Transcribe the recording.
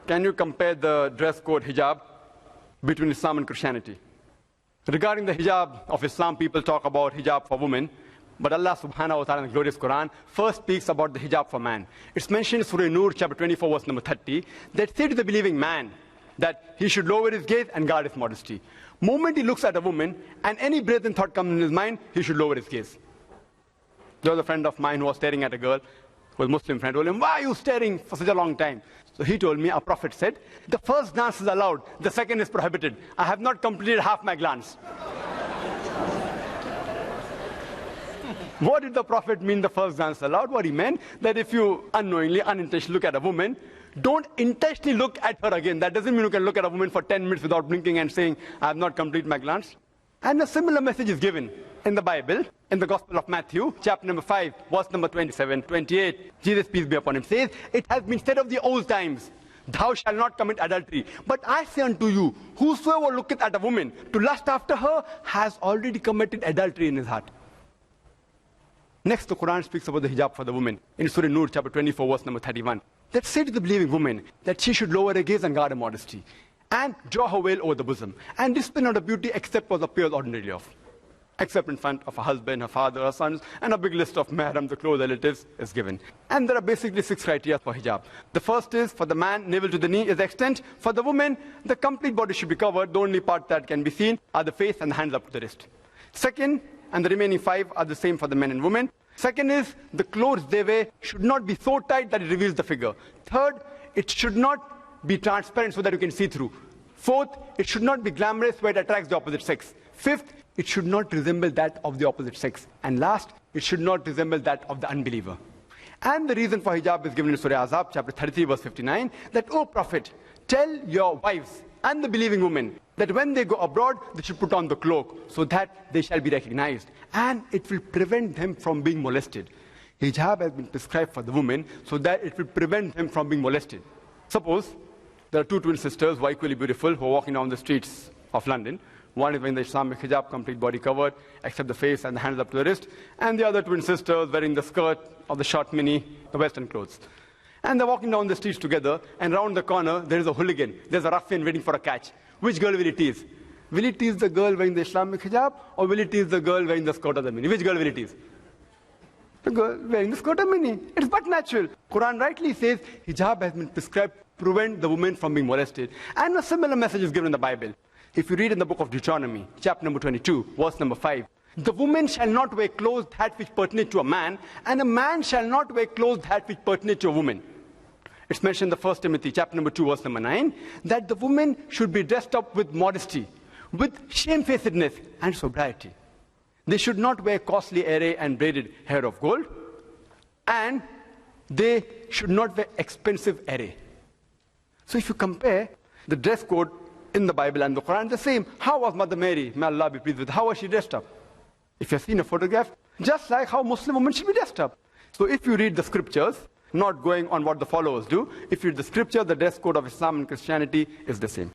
can you compare the dress code hijab between Islam and Christianity? Regarding the hijab of Islam, people talk about hijab for women, but Allah subhanahu wa ta'ala in the glorious Quran first speaks about the hijab for man. It's mentioned in Surah Nur, chapter 24, verse number 30, that say to the believing man that he should lower his gaze and guard his modesty. Moment he looks at a woman and any brazen thought comes in his mind, he should lower his gaze. There was a friend of mine who was staring at a girl, who was a Muslim friend, told him, why are you staring for such a long time? So he told me, our Prophet said, the first glance is allowed, the second is prohibited. I have not completed half my glance. What did the Prophet mean the first glance allowed? What he meant, that if you unknowingly, unintentionally look at a woman, don't intentionally look at her again. That doesn't mean you can look at a woman for 10 minutes without blinking and saying, I have not completed my glance. And a similar message is given in the Bible, in the Gospel of Matthew, chapter number 5, verse number 27, 28. Jesus, peace be upon him, says, it has been said of the old times, thou shalt not commit adultery. But I say unto you, whosoever looketh at a woman to lust after her has already committed adultery in his heart. Next, the Quran speaks about the hijab for the woman in Surah Nur, chapter 24, verse number 31. That say to the believing woman that she should lower her gaze and guard her modesty, and draw her veil over the bosom, and display not her beauty except what appears ordinarily of, except in front of her husband, her father, her sons, and a big list of mahram, the close relatives, is given. And there are basically 6 criteria for hijab. The first is, for the man, navel to the knee is the extent. For the woman, the complete body should be covered. The only part that can be seen are the face and the hands up to the wrist. Second, and the remaining 5 are the same for the men and women. Second is, the clothes they wear should not be so tight that it reveals the figure. Third, it should not be transparent so that you can see through. Fourth, it should not be glamorous where it attracts the opposite sex. Fifth, it should not resemble that of the opposite sex. And last, it should not resemble that of the unbeliever. And the reason for hijab is given in Surah Ahzab, chapter 33, verse 59, that, O Prophet, tell your wives and the believing women that when they go abroad, they should put on the cloak so that they shall be recognized. And it will prevent them from being molested. Hijab has been prescribed for the women so that it will prevent them from being molested. Suppose there are 2 twin sisters who are equally beautiful who are walking down the streets of London. One is wearing the Islamic hijab, complete body covered, except the face and the hands up to the wrist. And the other twin sisters wearing the skirt of the short mini, the Western clothes. And they're walking down the streets together, and round the corner, there is a hooligan. There's a ruffian waiting for a catch. Which girl will it tease? Will it tease the girl wearing the Islamic hijab, or will it tease the girl wearing the skirt of the mini? Which girl will it tease? The girl wearing the skirt of mini. It's but natural. Quran rightly says, hijab has been prescribed to prevent the woman from being molested. And a similar message is given in the Bible. If you read in the book of Deuteronomy, chapter number 22, verse number 5, the woman shall not wear clothes that which pertain to a man, and a man shall not wear clothes that which pertain to a woman. It's mentioned in the 1 Timothy, chapter number 2, verse number 9, that the woman should be dressed up with modesty, with shamefacedness and sobriety. They should not wear costly array and braided hair of gold, and they should not wear expensive array. So if you compare the dress code in the Bible and the Quran, the same. How was Mother Mary, may Allah be pleased with her, how was she dressed up? If you've seen a photograph, just like how Muslim women should be dressed up. So if you read the scriptures, not going on what the followers do, if you read the scripture, the dress code of Islam and Christianity is the same.